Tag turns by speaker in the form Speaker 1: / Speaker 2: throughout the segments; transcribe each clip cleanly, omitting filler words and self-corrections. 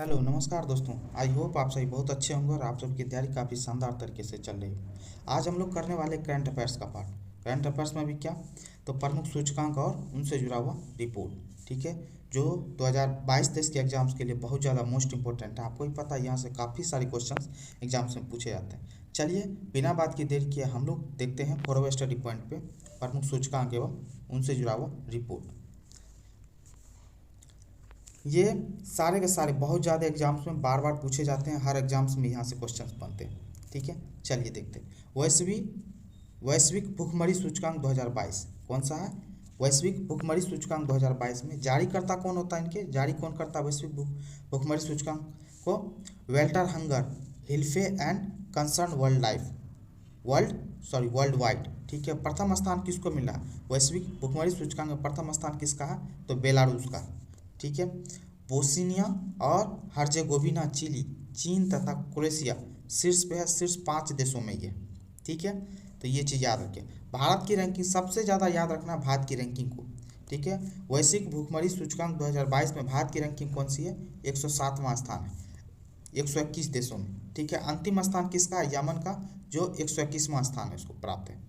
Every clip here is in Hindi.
Speaker 1: हेलो नमस्कार दोस्तों। आई होप आप सभी बहुत अच्छे होंगे और आप सबकी तैयारी काफ़ी शानदार तरीके से चल रही है। आज हम लोग करने वाले करंट अफेयर्स का पार्ट। करंट अफेयर्स में भी क्या, तो प्रमुख सूचकांक और उनसे जुड़ा हुआ रिपोर्ट, ठीक है, जो 2022-23 के एग्जाम्स के लिए बहुत ज़्यादा मोस्ट इंपॉर्टेंट है। आपको ही पता है यहाँ से काफ़ी सारे क्वेश्चंस एग्जाम्स में पूछे जाते हैं। चलिए बिना बात की देर किए हम लोग देखते हैं फॉरवर्ड स्टडी पॉइंट पे प्रमुख सूचकांक एवं उनसे जुड़ा हुआ रिपोर्ट। ये सारे के सारे बहुत ज़्यादा एग्जाम्स में बार बार पूछे जाते हैं, हर एग्जाम्स में यहाँ से क्वेश्चंस बनते हैं, ठीक है। चलिए देखते हैं। वैश्विक भुखमरी सूचकांक 2022 कौन सा है? वैश्विक भुखमरी सूचकांक 2022 में जारीकर्ता कौन होता है? इनके जारी कौन करता है वैश्विक भुखमरी सूचकांक को? Welthungerhilfe and Concern Worldwide, ठीक है। प्रथम स्थान किसको मिला? वैश्विक भुखमरी सूचकांक में प्रथम स्थान किसका है? तो बेलारूस का, ठीक है। बोस्निया और हर्जेगोविना, चिली, चीन तथा क्रोएशिया शीर्ष पे है, शीर्ष 5 देशों में ये, ठीक है। तो ये चीज़ याद रखें। भारत की रैंकिंग सबसे ज़्यादा याद रखना भारत की रैंकिंग को, ठीक है। वैश्विक भुखमरी सूचकांक 2022 में भारत की रैंकिंग कौन सी है? 107वां स्थान है 121 देशों में, ठीक है। अंतिम स्थान किसका है? यमन का, जो 121वां स्थान है उसको प्राप्त है,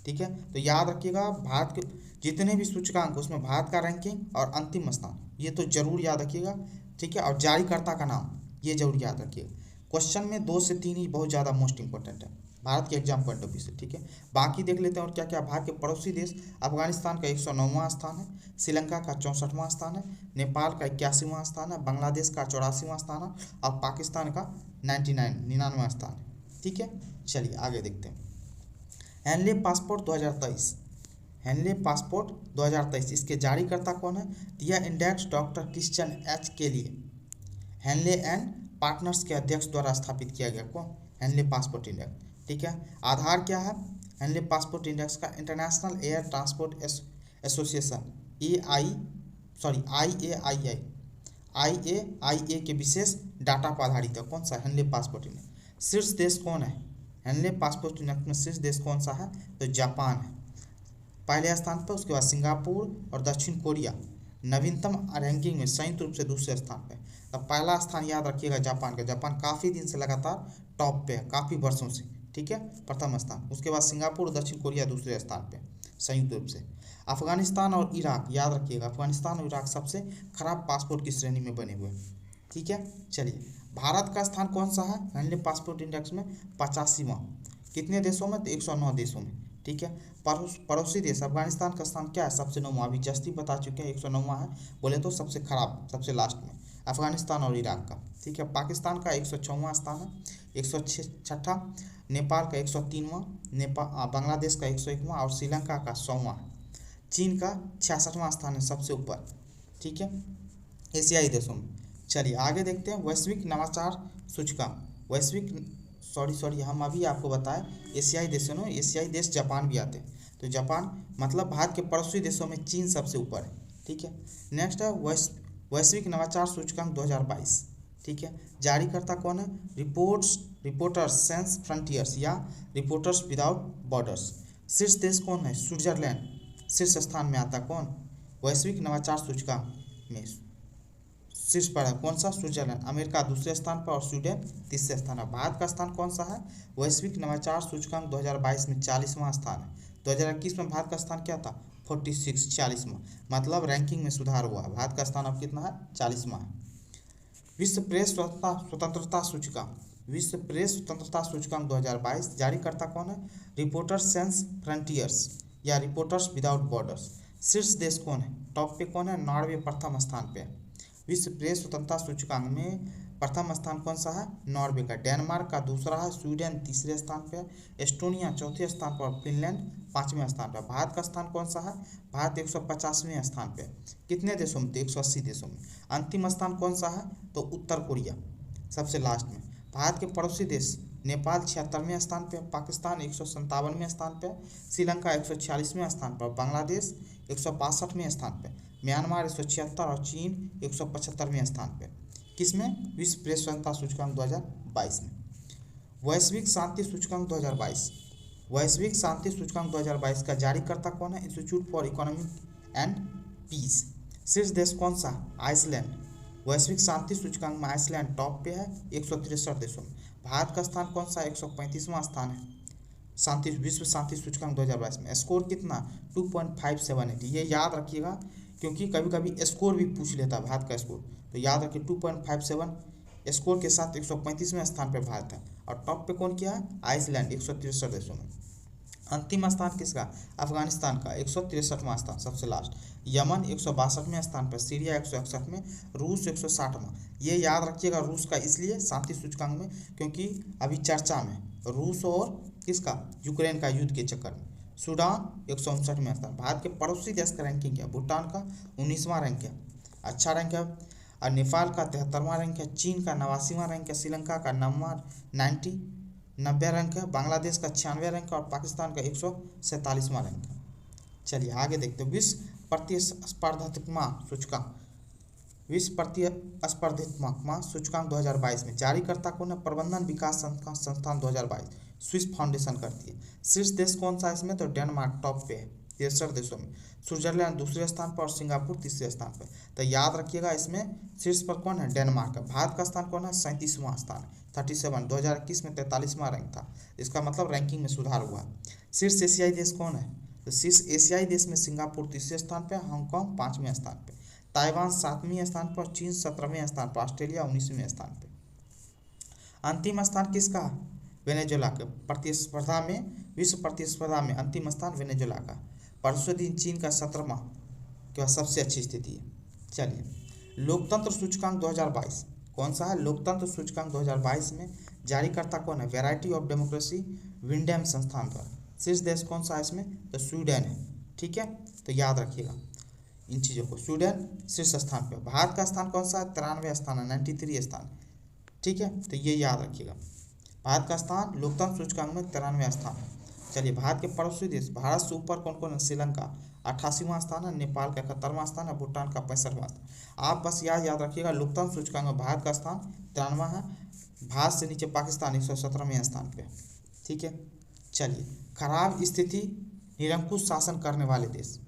Speaker 1: ठीक है। तो याद रखिएगा भारत के जितने भी सूचकांक उसमें भारत का रैंकिंग और अंतिम स्थान, ये तो जरूर याद रखिएगा, ठीक है। और जारीकर्ता का नाम ये जरूर याद रखिएगा। क्वेश्चन में 2 से 3 ही बहुत ज़्यादा मोस्ट इंपॉर्टेंट है भारत के एग्जाम पॉइंट ऑफ व्यू से, ठीक है। बाकी देख लेते हैं और क्या क्या। भारत के पड़ोसी देश, अफगानिस्तान का 109वां स्थान है, श्रीलंका का 64वां स्थान है, नेपाल का 81वां स्थान है, बांग्लादेश का 84वां स्थान है और पाकिस्तान का 99वां स्थान है, ठीक है। चलिए आगे देखते हैं। हेनले पासपोर्ट 2023, हेनले पासपोर्ट 2023 इसके जारीकर्ता कौन है? यह इंडेक्स डॉक्टर क्रिश्चियन एच के लिए हेनले एंड पार्टनर्स के अध्यक्ष द्वारा स्थापित किया गया। कौन? हेनले पासपोर्ट इंडेक्स, ठीक है। आधार क्या है हेनले पासपोर्ट इंडेक्स का? International air transport association IAIA के विशेष डाटा पर आधारित है। कौन सा? Henley passport index. शीर्ष देश कौन है हेनले पासपोर्ट इंडेक्स में? शीर्ष देश कौन सा है? तो जापान है पहले स्थान पर, उसके बाद सिंगापुर और दक्षिण कोरिया नवीनतम रैंकिंग में संयुक्त रूप से दूसरे स्थान पे। तो पहला स्थान याद रखिएगा जापान का, जापान काफ़ी दिन से लगातार टॉप पे है, काफ़ी वर्षों से, ठीक है, प्रथम स्थान। उसके बाद सिंगापुर और दक्षिण कोरिया दूसरे स्थान पे संयुक्त रूप से। अफगानिस्तान और इराक याद रखिएगा, अफगानिस्तान और इराक सबसे खराब पासपोर्ट की श्रेणी में बने हुए, ठीक है। चलिए भारत का स्थान कौन सा है हेनले पासपोर्ट इंडेक्स में? 85वां। कितने देशों में? तो 109 देशों में, ठीक है। पड़ोसी देश अफगानिस्तान का स्थान क्या है? सबसे 9वां। अभी जस्ट बता चुके हैं 109वां है, बोले तो सबसे खराब, सबसे लास्ट में अफगानिस्तान और इराक का, ठीक है। पाकिस्तान का 106वां स्थान है, 106, नेपाल का 103वां, बांग्लादेश का 101वां और श्रीलंका का 100वां है। चीन का 66वां स्थान है सबसे ऊपर, ठीक है, एशियाई देशों में। चलिए आगे देखते हैं। वैश्विक नवाचार सूचकांक, हम अभी आपको बताएं एशियाई देशों में, एशियाई देश जापान भी आते हैं। तो जापान मतलब भारत के पड़ोसी देशों में चीन सबसे ऊपर है, ठीक है। नेक्स्ट है वैश्विक नवाचार सूचकांक 2022, ठीक है। जारीकर्ता कौन है? रिपोर्टर्स सैंस फ्रंटियर्स या रिपोर्टर्स विदाउट बॉर्डर्स। शीर्ष देश कौन है? स्विट्जरलैंड शीर्ष स्थान में आता। कौन? वैश्विक नवाचार सूचकांक में शीर्ष पर है। कौन सा? स्विट्जरलैंड। अमेरिका दूसरे स्थान पर और स्वीडन तीसरे स्थान पर। भारत का स्थान कौन सा है वैश्विक नवाचार सूचकांक 2022 में? 40वां स्थान है। 2021 में भारत का स्थान क्या था? 46, 40वां। मतलब रैंकिंग में सुधार हुआ। भारत का स्थान अब कितना है? 40वां है। विश्व प्रेस स्वतंत्रता सूचकांक, विश्व प्रेस स्वतंत्रता सूचकांक 2022 जारीकर्ता कौन है? रिपोर्टर्स सैंस फ्रंटियर्स या रिपोर्टर्स विदाउट बॉर्डर्स। शीर्ष देश कौन है? टॉप पे कौन है? नॉर्वे प्रथम स्थान पे है। विश्व प्रेस स्वतंत्रता सूचकांक में प्रथम स्थान कौन सा है? नॉर्वे का। डेनमार्क का दूसरा है, स्वीडन तीसरे स्थान पे है, एस्टोनिया चौथे स्थान पर, फिनलैंड 5वें स्थान पर। भारत का स्थान कौन सा है? भारत 150वें स्थान पे। कितने देशों में? तो 180 देशों में। अंतिम स्थान कौन सा है? तो उत्तर कोरिया सबसे लास्ट में। भारत के पड़ोसी देश नेपाल 76वें स्थान पे, पाकिस्तान 157वें स्थान पे, श्रीलंका 146वें स्थान पर, बांग्लादेश 162वें स्थान पे, म्यांमार 176 और चीन 175वें स्थान पे। किसमें? विश्व प्रेस स्वतंत्रता सूचकांक 2022 में। वैश्विक शांति सूचकांक 2022, वैश्विक शांति सूचकांक 2022 का जारीकर्ता कौन है? Institute for economic and peace. शीर्ष देश कौन सा? आइसलैंड। वैश्विक शांति सूचकांक में आइसलैंड टॉप पे है 163 देशों में। भारत का स्थान कौन सा 135वां स्थान है शांति विश्व शांति सूचकांक 2022 में। स्कोर कितना 2.578। ये याद रखिएगा क्योंकि कभी कभी स्कोर भी पूछ लेता है भारत का स्कोर, तो याद रखिए 2.57 स्कोर के साथ 135वें स्थान पर भारत है। और टॉप पे कौन किया है आइसलैंड 163 देशों में। अंतिम स्थान किसका अफगानिस्तान का 163वां स्थान सबसे लास्ट। यमन 162वें स्थान पर, सीरिया 161 में, रूस 160वां। ये याद रखिएगा रूस का इसलिए शांति सूचकांक में क्योंकि अभी चर्चा में रूस और किसका यूक्रेन का युद्ध के चक्कर में। सूडान 159वें स्थान। भारत के पड़ोसी देश का रैंकिंग क्या, भूटान का 19वां रैंक है, अच्छा रैंक है। और नेपाल का 73वां रैंक है, चीन का 89वां रैंक है, श्रीलंका का 90 रैंक है, बांग्लादेश का 96 रैंक है और पाकिस्तान का 147वां रैंक है। चलिए आगे देखते हैं विश्व प्रतिस्पर्धात्मक सूचकांक। विश्व प्रतिस्पर्धात्मक सूचकांक 2022 में जारीकर्ता कौन है, प्रबंधन विकास संस्थान 2022 स्विस फाउंडेशन करती है। शीर्ष देश कौन सा है इसमें, तो डेनमार्क टॉप पे है 63 देशों में, स्विट्जरलैंड दूसरे स्थान पर और सिंगापुर तीसरे स्थान पर। तो याद रखिएगा इसमें शीर्ष पर कौन है, डेनमार्क है। भारत का स्थान कौन है, 37वां स्थान 37। 2021 में 43वां रैंक था, इसका मतलब रैंकिंग में सुधार हुआ। शीर्ष एशियाई देश कौन है, तो शीर्ष एशियाई देश में सिंगापुर तीसरे स्थान पर, हांगकांग 5वें स्थान पर, ताइवान 7वें स्थान पर, चीन 17वें स्थान पर, ऑस्ट्रेलिया 19वें स्थान पर। अंतिम स्थान किसका, वेनेजुएला के प्रतिस्पर्धा में, विश्व प्रतिस्पर्धा में अंतिम स्थान वेनेजुएला का। परसों दिन चीन का 17वां के बाद सबसे अच्छी स्थिति है। चलिए लोकतंत्र सूचकांक 2022 कौन सा है, लोकतंत्र सूचकांक 2022 में जारीकर्ता कौन है, वैरायटी ऑफ डेमोक्रेसी विंडम संस्थान द्वारा। शीर्ष देश कौन सा है इसमें, तो स्वीडन है। ठीक है, तो याद रखिएगा इन चीज़ों को, स्वीडन शीर्ष स्थान पर। भारत का स्थान कौन सा है, 93वां स्थान है, 93 स्थान। ठीक है, तो ये याद रखिएगा भारत का स्थान लोकतंत्र सूचकांक में 93वां स्थान है। चलिए भारत के पड़ोसी देश, भारत से ऊपर कौन कौन है, श्रीलंका 88वां स्थान है, नेपाल का 71वां स्थान है, भूटान का 65वां स्थान। आप बस याद रखिएगा लोकतंत्र सूचकांक में भारत का स्थान 93वां है, भारत से नीचे पाकिस्तान 117वें स्थान पे। ठीक है, चलिए खराब स्थिति निरंकुश शासन करने वाले देश,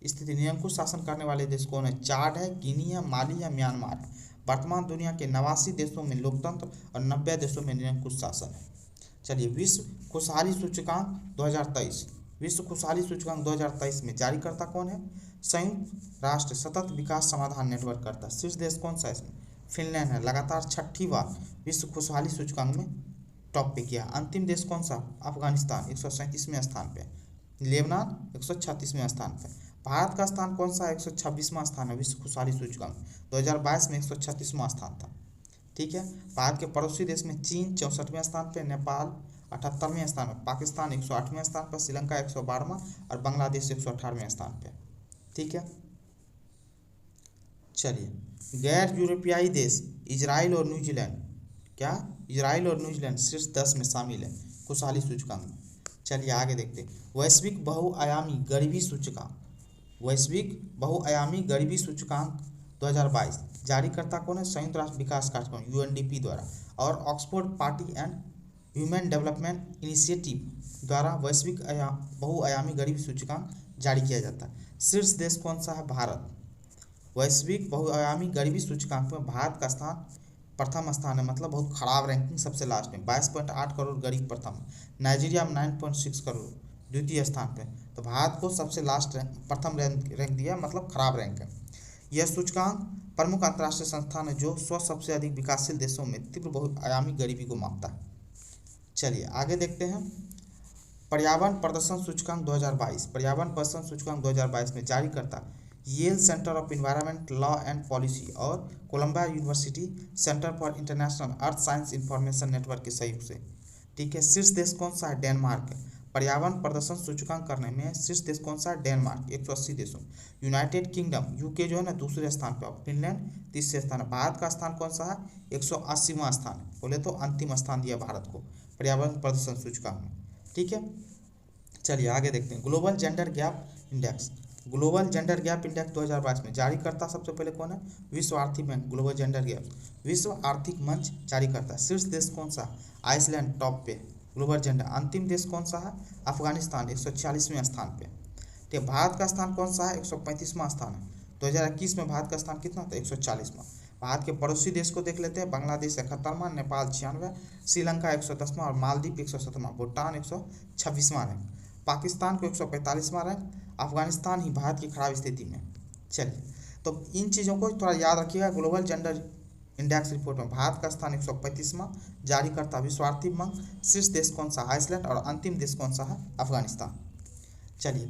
Speaker 1: स्थिति निरंकुश शासन करने वाले देश कौन है, चाड है, गिनी है, माली है, म्यांमार है। वर्तमान दुनिया के 89 देशों में लोकतंत्र और 90 देशों में निरंकुश शासन है। चलिए विश्व खुशहाली सूचकांक 2023, विश्व खुशहाली सूचकांक 2023 में जारीकर्ता कौन है, संयुक्त राष्ट्र सतत विकास समाधान नेटवर्क करता है। शीर्ष देश कौन सा है इसमें, फिनलैंड है, लगातार 6ठी बार विश्व खुशहाली सूचकांक में टॉप पे किया। अंतिम देश कौन सा, अफगानिस्तान 137वें स्थान पे, लेबनान 136वें स्थान पे। भारत का स्थान कौन सा, 126वां स्थान है विश्व खुशहाली सूचकांक 2022 में 136वां स्थान था। ठीक है, भारत के पड़ोसी देश में चीन 64वें स्थान पे, नेपाल 78वें स्थान पर, पाकिस्तान 108वें स्थान पर, श्रीलंका 112वां और बांग्लादेश 118वें स्थान पे। ठीक है, चलिए गैर यूरोपियाई देश इजराइल और न्यूजीलैंड, क्या इजराइल और न्यूजीलैंड शीर्ष 10 में शामिल है खुशहाली सूचकांक में। चलिए आगे देखते हैं वैश्विक बहुआयामी गरीबी सूचकांक, वैश्विक बहुआयामी गरीबी सूचकांक 2022 जारीकर्ता कौन है, संयुक्त राष्ट्र विकास कार्यक्रम यूएनडीपी द्वारा और Oxford party and human development initiative द्वारा वैश्विक बहुआयामी गरीबी सूचकांक जारी किया जाता है। शीर्ष देश कौन सा है, भारत। वैश्विक बहुआयामी गरीबी सूचकांक में भारत का स्थान प्रथम स्थान है, मतलब बहुत खराब रैंकिंग, सबसे लास्ट में 22.8 करोड़ गरीब प्रथम, नाइजीरिया में 9.6 करोड़ द्वितीय स्थान पे। तो भारत को सबसे लास्ट प्रथम रैंक दिया, मतलब खराब रैंक है। यह सूचकांक प्रमुख अंतर्राष्ट्रीय संस्थान है जो 100 सबसे अधिक विकासशील देशों में तीव्र बहुआयामी गरीबी को मापता है। चलिए आगे देखते हैं पर्यावरण प्रदर्शन सूचकांक 2022, पर्यावरण प्रदर्शन सूचकांक 2022 में जारीकर्ता Yale center of environment law and policy और Columbia university center for international earth science information network के सहयोग से। ठीक है, शीर्ष देश कौन सा है, डेनमार्क है। पर्यावरण प्रदर्शन सूचकांक करने में शीर्ष देश कौन सा है, डेनमार्क 180 देशों। यूनाइटेड किंगडम यूके जो है ना दूसरे स्थान पर, और फिनलैंड तीसरे स्थान है। भारत का स्थान कौन सा है, 180वां स्थान है, बोले तो अंतिम स्थान दिया भारत को पर्यावरण प्रदर्शन सूचकांक में। ठीक है, चलिए आगे देखते हैं global gender gap index, global gender gap index 2022 में जारीकर्ता सबसे पहले कौन है, विश्व आर्थिक बैंक, ग्लोबल जेंडर गैप विश्व आर्थिक मंच जारी करता है। शीर्ष देश कौन सा, आइसलैंड टॉप पे ग्लोबल जेंडर। अंतिम देश कौन सा है, अफगानिस्तान 146वें स्थान पे। ठीक है, भारत का स्थान कौन सा है, 135वां स्थान है। 2021 में भारत का स्थान कितना था, 140वां। भारत के पड़ोसी देश को देख लेते हैं। बांग्लादेश 71वां, नेपाल 96, श्रीलंका 110वां और मालदीव 107वां, भूटान 126वां रैंक, पाकिस्तान को 145वां रैंक, अफगानिस्तान ही भारत की खराब स्थिति में। चलिए, तो इन चीज़ों को थोड़ा याद रखिएगा। ग्लोबल जेंडर इंडेक्स रिपोर्ट में भारत का स्थान 135वां, जारी करता विश्व आर्थिक मंच, शीर्ष देश कौन सा, आइसलैंड, और अंतिम देश कौन सा है, अफगानिस्तान। चलिए,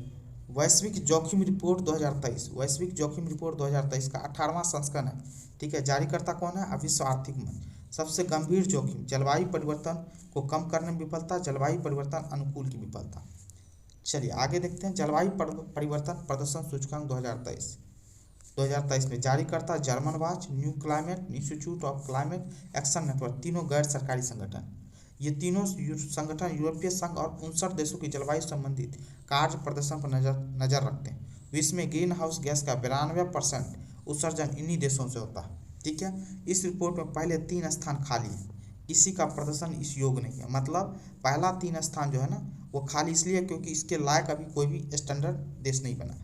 Speaker 1: वैश्विक जोखिम रिपोर्ट 2023, वैश्विक जोखिम रिपोर्ट 2023 का 18वां संस्करण है। ठीक है, जारी करता कौन है, विश्व आर्थिक मंच। सबसे गंभीर जोखिम, जलवायु परिवर्तन को कम करने में विफलता, जलवायु परिवर्तन अनुकूल की विफलता। चलिए आगे देखते हैं। जलवायु परिवर्तन प्रदर्शन सूचकांक 2023 में जारी करता German watch, new climate, institute of climate action network, तीनों गैर सरकारी संगठन। ये तीनों संगठन यूरोपीय संघ और 59 देशों की जलवायु संबंधित कार्य प्रदर्शन पर नजर रखते हैं। विश्व में ग्रीन हाउस गैस का 92% उत्सर्जन इन्हीं देशों से होता है। ठीक है, इस रिपोर्ट में पहले 3 स्थान खाली हैं, किसी का प्रदर्शन इस योग नहीं है। मतलब पहला 3 स्थान जो है ना, वो खाली इसलिए क्योंकि इसके लायक अभी कोई भी स्टैंडर्ड देश नहीं बना।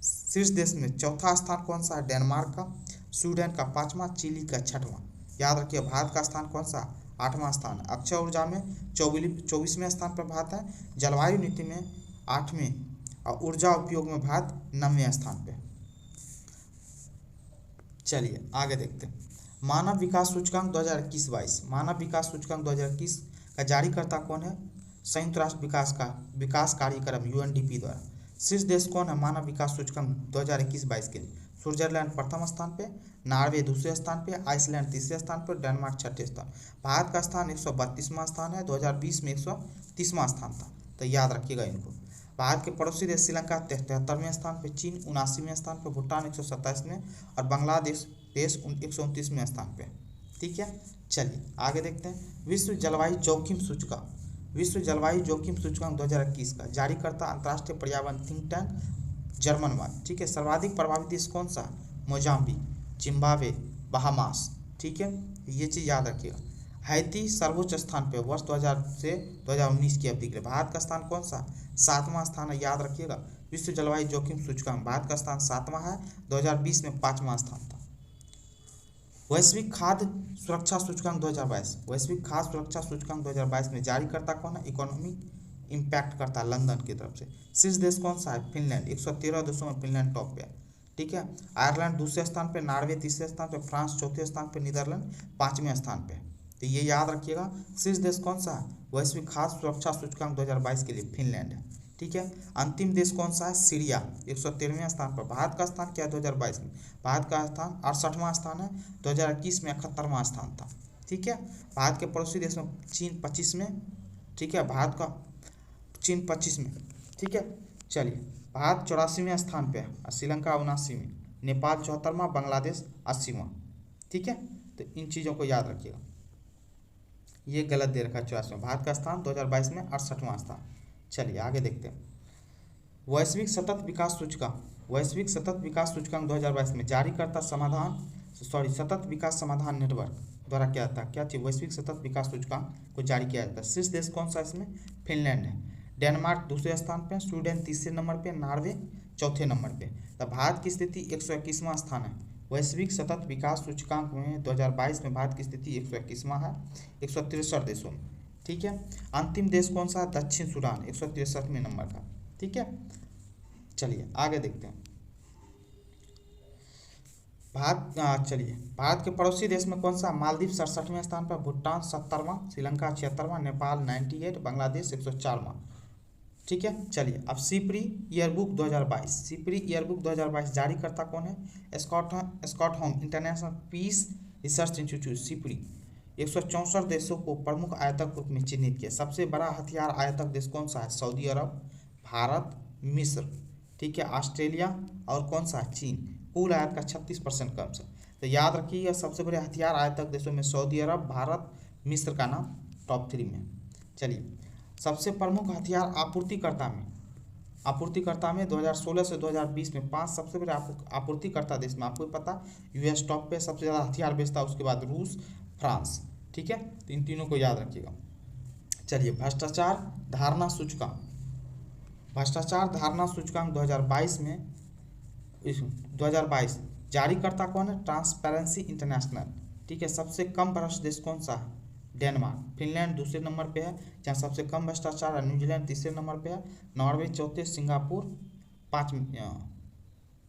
Speaker 1: शीर्ष देश में चौथा स्थान कौन सा है, डेनमार्क का, स्वीडन का 5वां, चिली का 6वां। याद रखिए, भारत का स्थान कौन सा, 8वां स्थान है। अक्षय ऊर्जा में 24वें स्थान पर भारत है, जलवायु नीति में 8वें, और ऊर्जा उपयोग में भारत 9वें स्थान पे। चलिए आगे देखते हैं। मानव विकास सूचकांक 2021-22, मानव विकास सूचकांक 2021 का जारीकर्ता कौन है, संयुक्त राष्ट्र विकास कार्यक्रम UNDP द्वारा। शीर्ष देश कौन है मानव विकास सूचकांक 2021-22 के लिए, स्विट्जरलैंड प्रथम स्थान पे, नॉर्वे दूसरे स्थान पे, आइसलैंड तीसरे स्थान पर, डेनमार्क 6ठे स्थान। भारत का स्थान 132वां स्थान है, 2020 में 130वां स्थान था, तो याद रखिएगा इनको। भारत के पड़ोसी देश श्रीलंका 73वें स्थान पे, चीन 79वें स्थान पे, भूटान 127वें और बांग्लादेश देश 129वें स्थान पे। ठीक है, चलिए आगे देखते हैं। विश्व जलवायु जोखिम सूचकांक, विश्व जलवायु जोखिम सूचकांक 2021 का जारीकर्ता अंतर्राष्ट्रीय पर्यावरण थिंक टैंक जर्मन वाच। ठीक है, सर्वाधिक प्रभावित देश कौन सा, मोजाम्बिक, जिम्बाब्वे, बहामास। ठीक है, ये चीज़ याद रखिएगा। हैती सर्वोच्च स्थान पे वर्ष 2000 से 2019 की अवधि के लिए। भारत का स्थान कौन सा, 7वां स्थान है, याद रखिएगा। विश्व जलवायु जोखिम सूचकांक भारत का स्थान 7वां है, 2020 में 5वां स्थान था। वैश्विक खाद्य सुरक्षा सूचकांक 2022, वैश्विक खाद्य सुरक्षा सूचकांक 2022 में जारीकर्ता कौन है, इकोनॉमिक इम्पैक्ट करता लंदन की तरफ से। शीर्ष देश कौन सा है, फिनलैंड, 113 देशों में फिनलैंड टॉप पे है। ठीक है, आयरलैंड दूसरे स्थान पे, नॉर्वे तीसरे स्थान पे, फ्रांस चौथे स्थान पे, नीदरलैंड 5वें स्थान पे। तो ये याद रखिएगा। शीर्ष देश कौन सा है, वैश्विक खाद्य सुरक्षा सूचकांक 2022 के लिए फिनलैंड है। ठीक है, अंतिम देश कौन सा है, सीरिया, 113वें स्थान पर। भारत का स्थान क्या है 2022 में, भारत का स्थान 68वां स्थान है, 2021 में 71वां स्थान था। ठीक है, भारत के पड़ोसी देश में चीन 25वें। ठीक है, भारत का चीन 25वें। ठीक है, चलिए भारत 84वें स्थान पे है, श्रीलंका 79वें, नेपाल 74वां, बांग्लादेश 80वां। ठीक है, तो इन चीज़ों को याद रखिएगा। ये गलत दे रखा है 84वां, भारत का स्थान 2022 में 68वां स्थान। चलिए आगे देखते हैं। वैश्विक सतत विकास सूचकांक, वैश्विक सतत विकास सूचकांक 2022 में जारीकर्ता सतत विकास समाधान नेटवर्क द्वारा क्या था, क्या चीज, वैश्विक सतत विकास सूचकांक को जारी किया जाता है। शीर्ष देश कौन सा इसमें, फिनलैंड है, डेनमार्क दूसरे स्थान पे, स्वीडन तीसरे नंबर पे, नॉर्वे चौथे नंबर पे। तो भारत की स्थिति 121वां स्थान है। वैश्विक सतत विकास सूचकांक में 2022 में भारत की स्थिति 121वां है, 163 देशों में। ठीक है, अंतिम देश कौन सा, दक्षिण सूडान, 163वें नंबर का। ठीक है, चलिए आगे देखते हैं। चलिए भारत के पड़ोसी देश में कौन सा, मालदीव 67वें स्थान पर, भूटान 70वां, श्रीलंका 76वां, नेपाल 98, बांग्लादेश 104वां। ठीक है, चलिए अब सिपरी ईयरबुक 2022, सिपरी ईयरबुक 2022 जारी करता कौन है, Stockholm international peace research institute. SIPRI 164 देशों को प्रमुख आयातक रूप में चिन्हित किया। सबसे बड़ा हथियार आयातक देश कौन सा है, सऊदी अरब, भारत, मिस्र। ठीक है, ऑस्ट्रेलिया और कौन सा, चीन। कुल आयात का 36% कम से। तो याद रखिए सबसे बड़े हथियार आयातक देशों में सऊदी अरब, भारत, मिस्र का नाम टॉप 3 में। चलिए सबसे प्रमुख हथियार आपूर्तिकर्ता में 2016 से 2020 में 5 सबसे बड़े आपूर्तिकर्ता देश में आपको पता, यूएस टॉप पे सबसे ज़्यादा हथियार बेचता है, उसके बाद रूस, फ्रांस। ठीक है, तो इन तीनों को याद रखिएगा। चलिए भ्रष्टाचार धारणा सूचकांक, भ्रष्टाचार धारणा सूचकांक 2022 में 2022 जारीकर्ता कौन है? Transparency international. ठीक है। सबसे कम भ्रष्ट देश कौन सा है? डेनमार्क। फिनलैंड दूसरे नंबर पे है जहाँ सबसे कम भ्रष्टाचार है। न्यूजीलैंड तीसरे नंबर पे है। नॉर्वे चौथे, सिंगापुर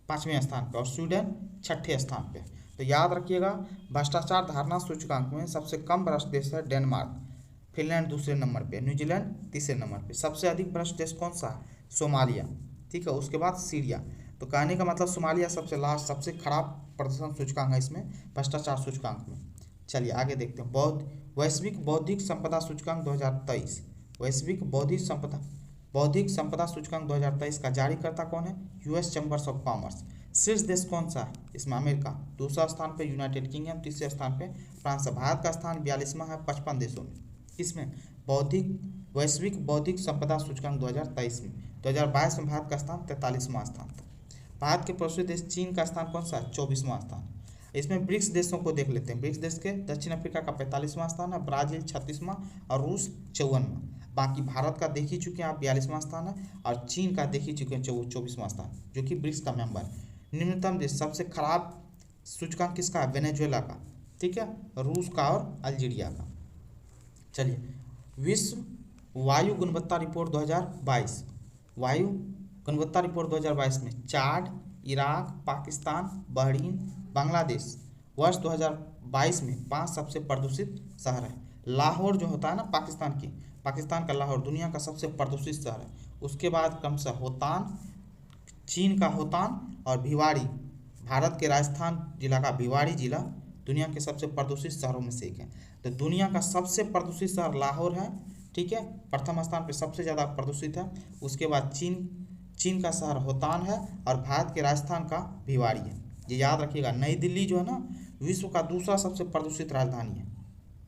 Speaker 1: पाँचवें स्थान पे और स्वीडन छठे स्थान पे। तो याद रखिएगा, भ्रष्टाचार धारणा सूचकांक में सबसे कम भ्रष्ट देश है डेनमार्क। फिनलैंड दूसरे नंबर पे, न्यूजीलैंड तीसरे नंबर पे। सबसे अधिक भ्रष्ट देश कौन सा है? सोमालिया। ठीक है। उसके बाद सीरिया। तो कहने का मतलब सोमालिया सबसे लास्ट, सबसे खराब प्रदर्शन सूचकांक है इसमें, भ्रष्टाचार सूचकांक में। चलिए आगे देखते हैं। वैश्विक बौद्धिक संपदा सूचकांक 2023। वैश्विक बौद्धिक संपदा सूचकांक 2023 का जारीकर्ता कौन है? US chambers of commerce. शीर्ष देश कौन सा है इसमें? अमेरिका। दूसरा स्थान पे यूनाइटेड किंगडम, तीसरे स्थान पे फ्रांस। भारत का स्थान 42वां है 55 देशों में। इसमें वैश्विक बौद्धिक संपदा सूचकांक 2023 में। 2022 में भारत का स्थान 43वां स्थान था। भारत के पड़ोसी देश चीन का स्थान कौन सा है? 24वां स्थान। इसमें ब्रिक्स देशों को देख लेते हैं। ब्रिक्स देश के दक्षिण अफ्रीका का 45वां स्थान है, ब्राजील 36वां और रूस 54वां। बाकी भारत का देख ही चुके हैं आप, 42वां स्थान है, और चीन का देख ही चुके हैं 24वां स्थान, जो कि ब्रिक्स का मेंबर है। निम्नतम देश, सबसे खराब सूचकांक किसका है? वेनेजुएला का। ठीक है। रूस का और अल्जीरिया का। चलिए, विश्व वायु गुणवत्ता रिपोर्ट 2022। वायु गुणवत्ता रिपोर्ट 2022 में चाड, इराक, पाकिस्तान, बहरीन, बांग्लादेश वर्ष 2022 में 5 सबसे प्रदूषित शहर है। लाहौर जो होता है ना पाकिस्तान का लाहौर दुनिया का सबसे प्रदूषित शहर है। उसके बाद क्रमशः होतान, चीन का होतान, और भिवाड़ी, भारत के राजस्थान जिला का भिवाड़ी जिला दुनिया के सबसे प्रदूषित शहरों में से एक है। तो दुनिया का सबसे प्रदूषित शहर लाहौर है। ठीक है। प्रथम स्थान पे सबसे ज़्यादा प्रदूषित है। उसके बाद चीन का शहर होतान है और भारत के राजस्थान का भिवाड़ी है। ये याद रखिएगा। नई दिल्ली जो है ना, विश्व का दूसरा सबसे प्रदूषित राजधानी है।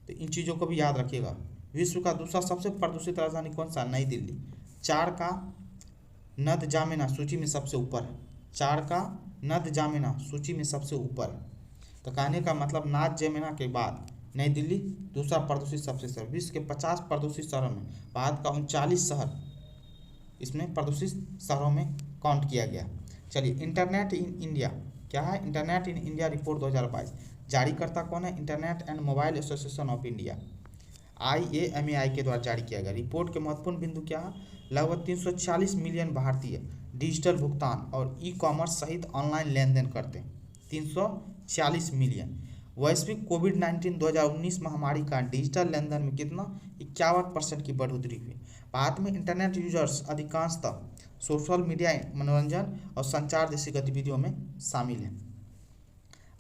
Speaker 1: तो इन चीज़ों को भी याद रखिएगा। विश्व का दूसरा सबसे प्रदूषित राजधानी कौन सा? नई दिल्ली। 4 का नद जामेना सूची में सबसे ऊपर है। 4 का नद जामेना सूची में सबसे ऊपर है। तो कहने का मतलब नाद जमेना के बाद नई दिल्ली दूसरा प्रदूषित सबसे शहर। विश्व के 50 प्रदूषित शहरों में भारत का 39 शहर इसमें प्रदूषित शहरों में काउंट किया गया। चलिए, इंटरनेट इन इंडिया क्या है? Internet in India report 2022। जारीकर्ता कौन है? Internet and mobile association of India, IAMAI के द्वारा जारी किया गया। रिपोर्ट के महत्वपूर्ण बिंदु क्या है? लगभग 340 मिलियन भारतीय डिजिटल भुगतान और ई-कॉमर्स सहित ऑनलाइन लेन देन करते हैं। 340 मिलियन। वैश्विक कोविड-19 2019 महामारी का डिजिटल लेन देन में कितना? 51% की बढ़ोतरी हुई। भारत में इंटरनेट यूजर्स अधिकांशतः सोशल मीडिया, मनोरंजन और संचार जैसी गतिविधियों में शामिल हैं।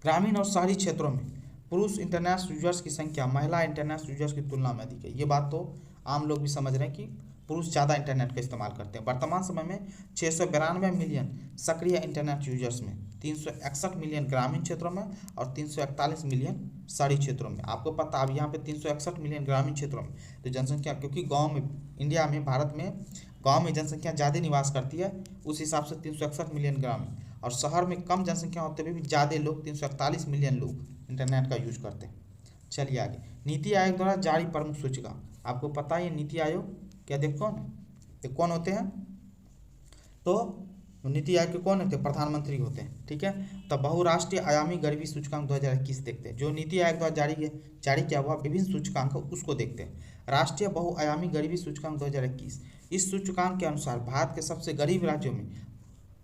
Speaker 1: ग्रामीण और शहरी क्षेत्रों में पुरुष इंटरनेट यूजर्स की संख्या महिला इंटरनेट यूजर्स की तुलना में अधिक है। ये बात तो आम लोग भी समझ रहे हैं कि पुरुष ज़्यादा इंटरनेट का इस्तेमाल करते हैं। वर्तमान समय में 692 मिलियन सक्रिय इंटरनेट यूजर्स में 361 मिलियन ग्रामीण क्षेत्रों में और 341 मिलियन शहरी क्षेत्रों में। आपको पता अब यहाँ पे 361 मिलियन ग्रामीण क्षेत्रों में, तो जनसंख्या, क्योंकि गाँव में इंडिया में, भारत में गाँव में जनसंख्या ज़्यादा निवास करती है, उस हिसाब से 361 मिलियन ग्रामीण, और शहर में कम जनसंख्या होते हुए भी ज़्यादा लोग 341 मिलियन लोग इंटरनेट का यूज करते हैं। चलिए आगे, नीति आयोग द्वारा जारी प्रमुख सूचकांक। आपको पता है नीति आयोग क्या कौन होते हैं? तो नीति आयोग के कौन होते हैं? प्रधानमंत्री होते हैं। ठीक है। तो बहुराष्ट्रीय आयामी गरीबी सूचकांक 2021 देखते हैं। जो नीति आयोग द्वारा जारी किया हुआ विभिन्न सूचकांक उसको देखते हैं। राष्ट्रीय बहुआयामी गरीबी सूचकांक 2021। इस सूचकांक के अनुसार भारत के सबसे गरीब राज्यों में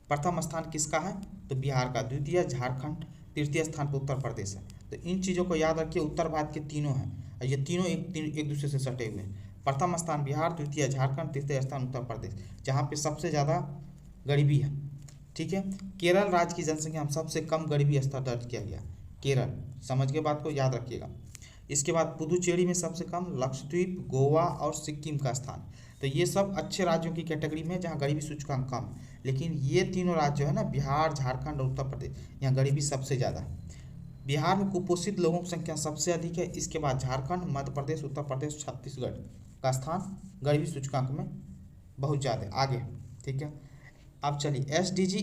Speaker 1: प्रथम स्थान किसका है? तो बिहार का, द्वितीय झारखंड, तृतीय स्थान पर उत्तर प्रदेश है। तो इन चीज़ों को याद रखिए। उत्तर भारत के तीनों हैं, ये तीनों एक दूसरे से सटे हुए हैं। प्रथम स्थान बिहार, द्वितीय झारखंड, तृतीय स्थान उत्तर प्रदेश, जहाँ पे सबसे ज़्यादा गरीबी है। ठीक है। केरल राज्य की जनसंख्या में सबसे कम गरीबी स्तर दर्ज किया गया। केरल, समझ के बात को याद रखिएगा। इसके बाद पुदुचेरी में सबसे कम, लक्षद्वीप, गोवा और सिक्किम का स्थान। तो ये सब अच्छे राज्यों की कैटेगरी में जहाँ गरीबी सूचकांक कम है। लेकिन ये तीनों राज्य जो है ना, बिहार, झारखंड और उत्तर प्रदेश, यहाँ गरीबी सबसे ज़्यादा है। बिहार में कुपोषित लोगों की संख्या सबसे अधिक है। इसके बाद झारखंड, मध्य प्रदेश, उत्तर प्रदेश, छत्तीसगढ़ का स्थान गरीबी सूचकांक में बहुत ज़्यादा आगे। ठीक है। अब चलिए SDG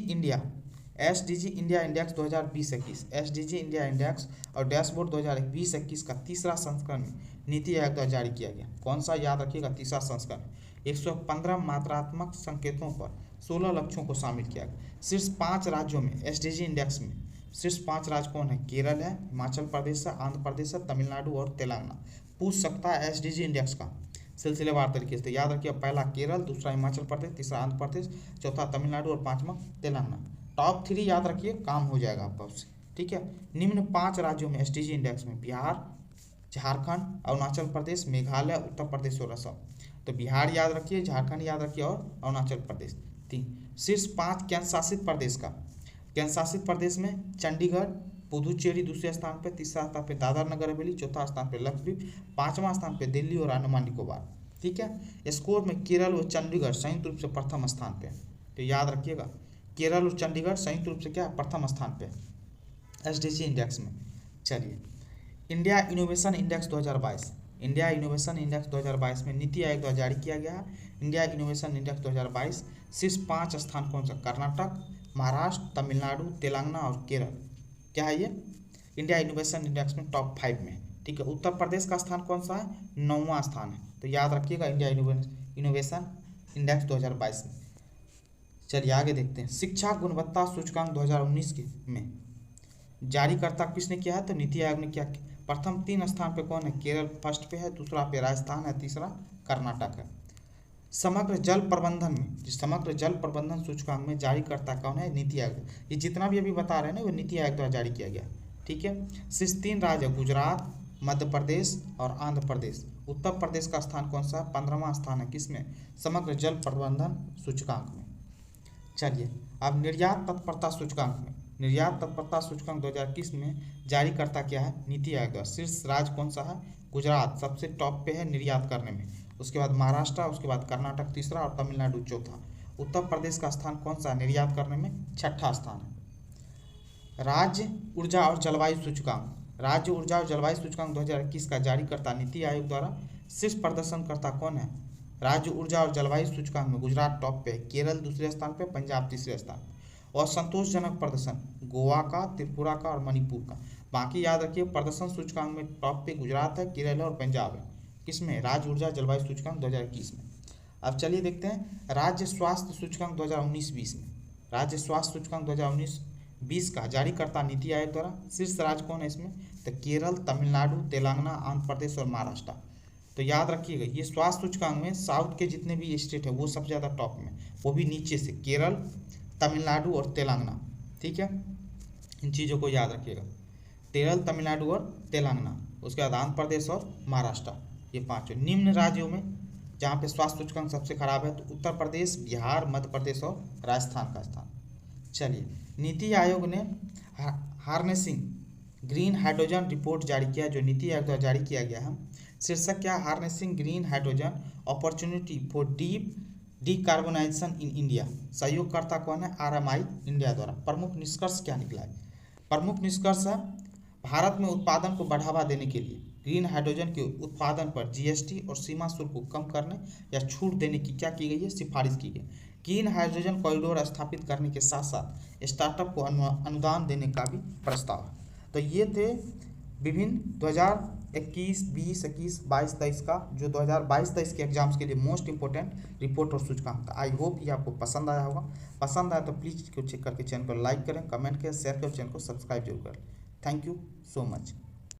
Speaker 1: India index 2020-21, SDG India index और डैशबोर्ड 2020-21 का तीसरा संस्करण नीति आयोग द्वारा जारी किया गया। कौन सा? याद रखिएगा, तीसरा संस्करण। 115 मात्रात्मक संकेतों पर 16 लक्ष्यों को शामिल किया गया। शीर्ष 5 राज्यों में एसडीजी इंडेक्स में शीर्ष 5 राज्य कौन है? केरल है, हिमाचल प्रदेश है, आंध्र प्रदेश है, तमिलनाडु और तेलंगाना। पूछ सकता है एसडीजी इंडेक्स का सिलसिलेवार तरीके से। याद रखिए, पहला केरल, दूसरा हिमाचल प्रदेश, तीसरा आंध्र प्रदेश, चौथा तमिलनाडु और पांचवा तेलंगाना। टॉप 3 याद रखिए, काम हो जाएगा आपका उससे। ठीक है। निम्न 5 राज्यों में एसडीजी इंडेक्स में बिहार, झारखंड, अरुणाचल प्रदेश, मेघालय, उत्तर प्रदेश और असम। तो बिहार याद रखिए, झारखंड याद रखिए और अरुणाचल प्रदेश। 3 शीर्ष 5 केंद्र शासित प्रदेश का। केंद्र शासित प्रदेश में चंडीगढ़, पुदुचेरी दूसरे स्थान पे, तीसरा स्थान पे दादर नगर हवेली, चौथा स्थान पे लक्षद्वीप, पांचवा स्थान पे दिल्ली और अंडमान निकोबार। ठीक है। स्कोर में केरल और चंडीगढ़ संयुक्त रूप से प्रथम स्थान पे। तो याद रखिएगा, केरल और चंडीगढ़ संयुक्त रूप से क्या प्रथम स्थान पे एसडीजी इंडेक्स में। चलिए, India innovation index 2022। India innovation index 2022 में नीति आयोग द्वारा जारी किया गया है। इंडिया इनोवेशन इंडेक्स 2022 शीर्ष 5 स्थान कौन सा? कर्नाटक, महाराष्ट्र, तमिलनाडु, तेलंगाना और केरल। क्या है ये? इंडिया इनोवेशन इंडेक्स में टॉप 5 में। ठीक है। उत्तर प्रदेश का स्थान कौन सा है? 9वां स्थान है। तो याद रखिएगा, इंडिया इनोवेशन इंडेक्स 2022 में। चलिए आगे देखते हैं। शिक्षा गुणवत्ता सूचकांक 2019 में जारीकर्ता किसने किया है? तो नीति आयोग ने किया। प्रथम 3 स्थान पे कौन है? केरल फर्स्ट पे है, दूसरा पे राजस्थान है, तीसरा कर्नाटक है। समग्र जल प्रबंधन में, समग्र जल प्रबंधन सूचकांक में जारीकर्ता कौन है? नीति आयोग। ये जितना भी अभी बता रहे हैं ना, वो नीति आयोग द्वारा जारी किया गया। ठीक है। शीर्ष 3 राज्य गुजरात, मध्य प्रदेश और आंध्र प्रदेश। उत्तर प्रदेश का स्थान कौन सा? 15वां स्थान है। किसमें? समग्र जल प्रबंधन सूचकांक में। चलिए, अब निर्यात तत्परता सूचकांक में, निर्यात तत्परता सूचकांक 2021 में जारीकर्ता क्या है? नीति आयोग। शीर्ष राज्य कौन सा है? गुजरात सबसे टॉप पे है निर्यात करने में, उसके बाद महाराष्ट्र, उसके बाद कर्नाटक तीसरा और तमिलनाडु चौथा। उत्तर प्रदेश का स्थान कौन सा? निर्यात करने में 6ठा स्थान है। राज्य ऊर्जा और जलवायु सूचकांक, राज्य ऊर्जा और जलवायु सूचकांक 2021 का जारीकर्ता नीति आयोग द्वारा। शीर्ष प्रदर्शनकर्ता कौन है? राज्य ऊर्जा और जलवायु सूचकांक में गुजरात टॉप पे, केरल दूसरे स्थान पे, पंजाब तीसरे स्थान पे। और संतोषजनक प्रदर्शन गोवा का, त्रिपुरा का और मणिपुर का। बाकी याद रखिए, प्रदर्शन सूचकांक में टॉप पे गुजरात है, केरल है और पंजाब है। किसमें? राज्य ऊर्जा जलवायु सूचकांक 2021 में। अब चलिए देखते हैं राज्य स्वास्थ्य सूचकांक 2019-20 में। राज्य स्वास्थ्य सूचकांक 2019-20 का जारीकर्ता नीति आयोग द्वारा। शीर्ष राज्य कौन है इसमें? तो केरल, तमिलनाडु, तेलंगाना, आंध्र प्रदेश और महाराष्ट्र। तो याद रखिएगा, ये स्वास्थ्य सूचकांक में साउथ के जितने भी स्टेट है वो सबसे ज़्यादा टॉप में, वो भी नीचे से केरल, तमिलनाडु और तेलंगाना। ठीक है। इन चीज़ों को याद रखिएगा, केरल, तमिलनाडु और तेलंगाना, उसके बाद आंध्र प्रदेश और महाराष्ट्र। ये 5 निम्न राज्यों में जहाँ पे स्वास्थ्य सूचकांक सबसे खराब है, तो उत्तर प्रदेश, बिहार, मध्य प्रदेश और राजस्थान का स्थान। चलिए, नीति आयोग ने हार्नेसिंग ग्रीन हाइड्रोजन रिपोर्ट जारी किया, जो नीति आयोग द्वारा जारी किया गया है। शीर्षक क्या? Harnessing green hydrogen opportunity for deep decarbonisation in India. सहयोगकर्ता कौन है? RMI इंडिया द्वारा। प्रमुख निष्कर्ष क्या निकला है? प्रमुख निष्कर्ष है, भारत में उत्पादन को बढ़ावा देने के लिए ग्रीन हाइड्रोजन के उत्पादन पर GST और सीमा शुल्क को कम करने या छूट देने की क्या की गई है? सिफारिश की गई। ग्रीन हाइड्रोजन कॉरिडोर स्थापित करने के साथ साथ स्टार्टअप को अनुदान देने का भी प्रस्ताव है। तो ये थे विभिन्न 2021, 20, 21, 22, 23 का, जो 2022-23 के एग्जाम्स के लिए मोस्ट इंपॉर्टेंट रिपोर्ट और सूचकांक था। आई होप ये आपको पसंद आया होगा। पसंद आया तो प्लीज़ इसको चेक करके चैनल को लाइक करें, कमेंट करें, शेयर करें, चैनल को सब्सक्राइब जरूर करें। Thank you so much.